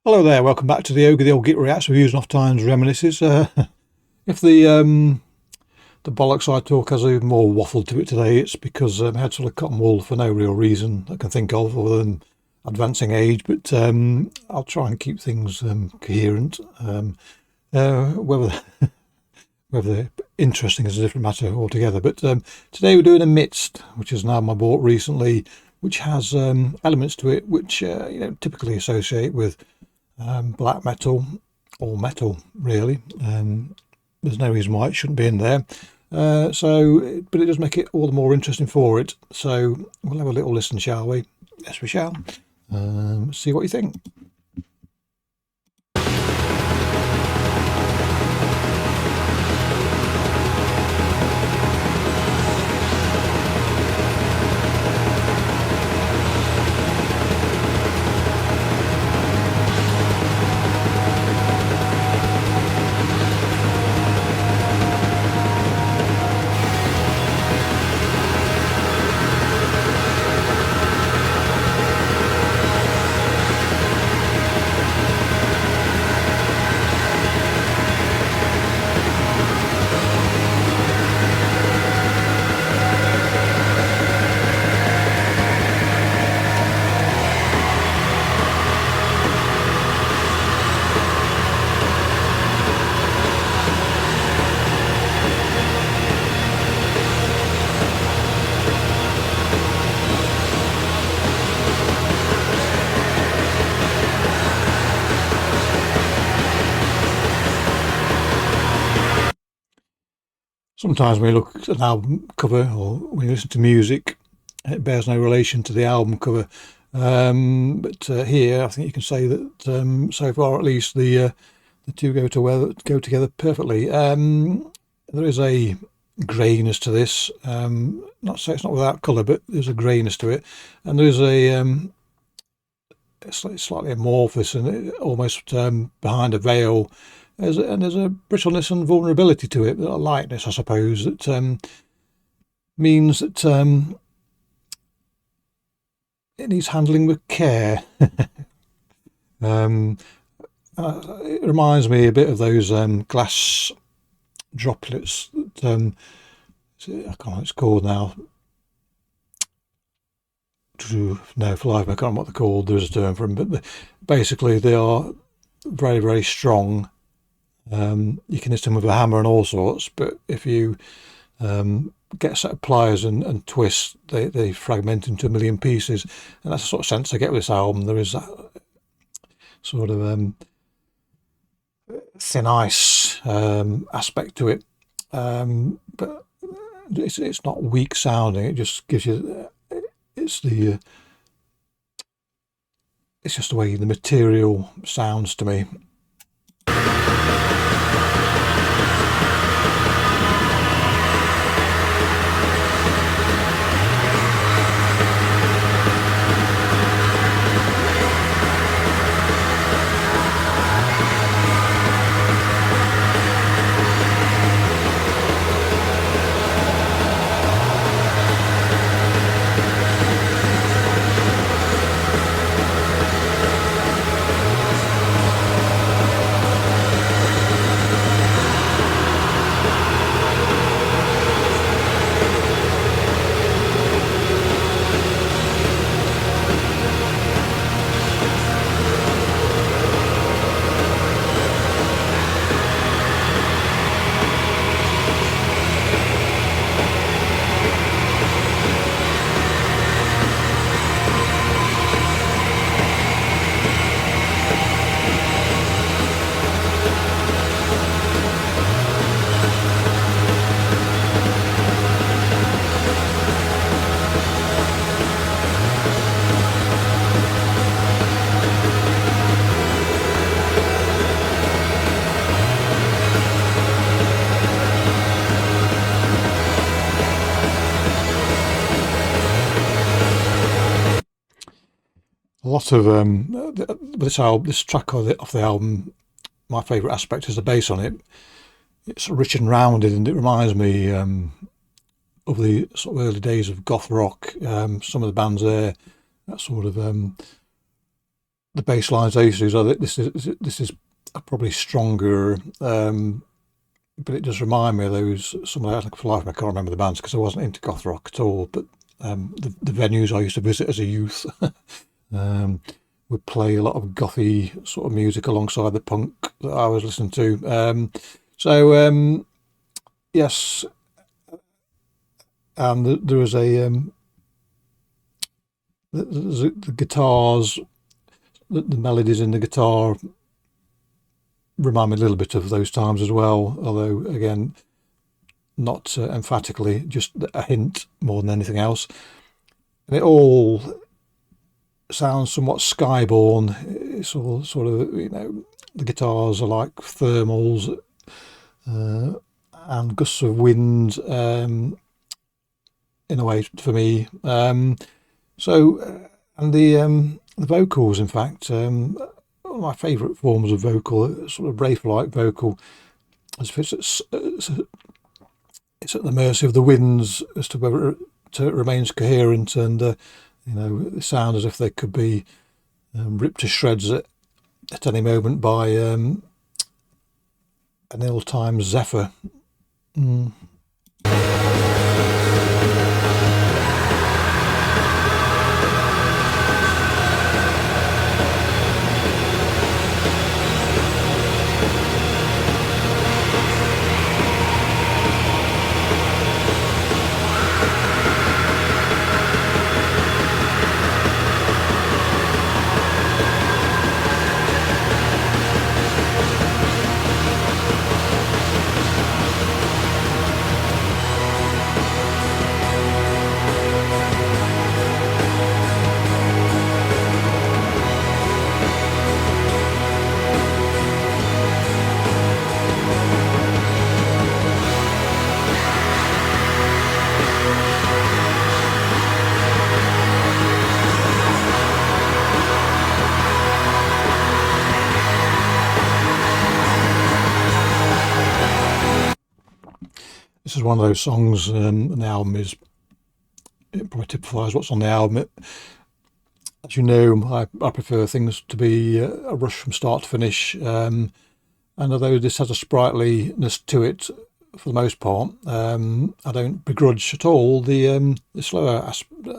Hello there, welcome back to the Ogre, the old Git Reacts, reviews and off times reminisces. If the bollocks I talk has even more waffle to it today, it's because I had sort of cotton wool for no real reason I can think of other than advancing age, but I'll try and keep things coherent. Whether whether they're interesting is a different matter altogether. But today we're doing Amidst, which is an album I bought recently, which has elements to it which typically associate with black metal or metal, really. There's no reason why it shouldn't be in there. But it does make it all the more interesting for it. So we'll have a little listen, shall we? Yes, we shall. See what you think. Sometimes when you look at an album cover or when you listen to music, it bears no relation to the album cover. But here, I think you can say that so far, at least, the two go together perfectly. There is a greyness to this. Not say it's not without colour, but there's a greyness to it, and there's it's slightly amorphous and almost behind a veil. There's a brittleness and vulnerability to it, a lightness, I suppose, that means that it needs handling with care. It reminds me a bit of those glass droplets that I can't know what it's called now. No, for life I can't remember what they're called. There's a term for them, but basically they are very, very strong. You can hit them with a hammer and all sorts, but if you get a set of pliers and twist, they fragment into a million pieces, and that's the sort of sense I get with this album. There is that sort of thin ice aspect to it, but it's not weak sounding. It just gives you it's just the way the material sounds to me. A lot of this track off the album, my favourite aspect is the bass on it. It's rich and rounded, and it reminds me of the sort of early days of goth rock. Some of the bands there, that sort of the bass lines they used to use. This is probably stronger, but it does remind me of those. Some of the, for life I can't remember the bands because I wasn't into goth rock at all. But the venues I used to visit as a youth would play a lot of gothy sort of music alongside the punk that I was listening to. Yes, and there was the guitars, the melodies in the guitar remind me a little bit of those times as well, although again not emphatically, just a hint more than anything else. And it all sounds somewhat skyborne. It's all sort of, the guitars are like thermals and gusts of wind, in a way for me. And the vocals, in fact, one of my favourite forms of vocal, sort of Wraith-like vocal, as if it's at the mercy of the winds as to whether it remains coherent, and it sounds as if they could be ripped to shreds at any moment by an ill-timed zephyr. This is one of those songs, and the album it probably typifies what's on the album. As you know, I prefer things to be a rush from start to finish, and although this has a sprightliness to it for the most part, I don't begrudge at all the slower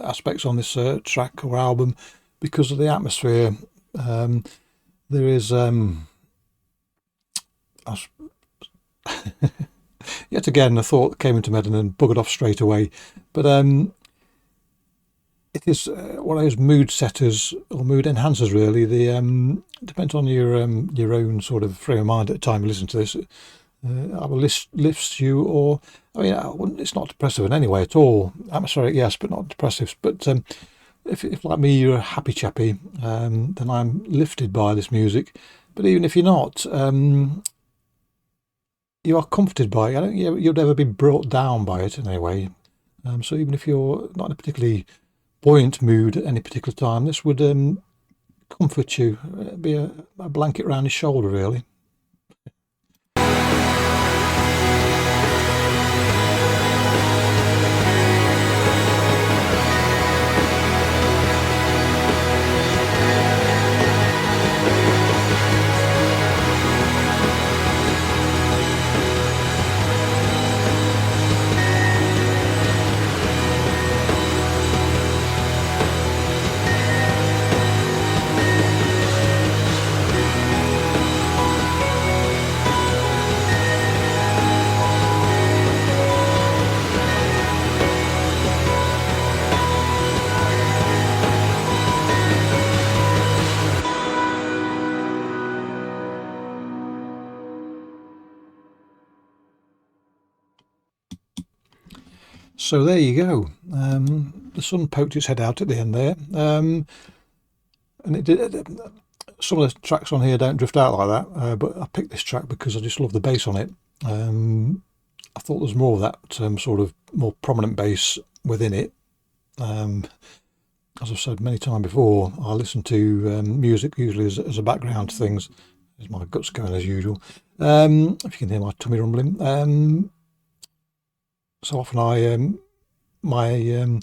aspects on this track or album because of the atmosphere. There is yet again a thought that came into my head and buggered off straight away, but it is one of those mood setters or mood enhancers, really. The depends on your own sort of frame of mind at the time you listen to this. Either lifts you, or it's not depressive in any way at all. Atmospheric, yes, but not depressive. But if like me, you're a happy chappy, then I'm lifted by this music. But even if you're not, you are comforted by it. I don't think you'd ever be brought down by it in any way. So even if you're not in a particularly buoyant mood at any particular time, this would comfort you, be a blanket around your shoulder, really. So there you go. The sun poked its head out at the end there, and it did. Some of the tracks on here don't drift out like that, but I picked this track because I just love the bass on it. I thought there was more of that sort of more prominent bass within it. As I've said many times before, I listen to music usually as a background to things. There's my guts going as usual. If you can hear my tummy rumbling. So often my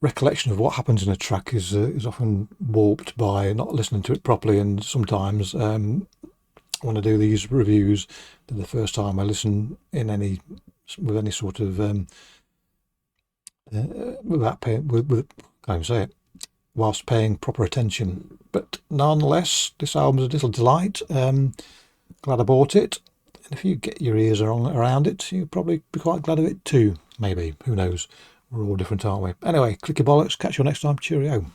recollection of what happens in a track is often warped by not listening to it properly, and sometimes when I do these reviews, the first time I listen with any sort of without paying can't even say it, whilst paying proper attention. But nonetheless, this album's a little delight. Glad I bought it, and if you get your ears around it, you'll probably be quite glad of it too. Maybe, who knows? We're all different, aren't we? Anyway, click your bollocks. Catch you next time. Cheerio.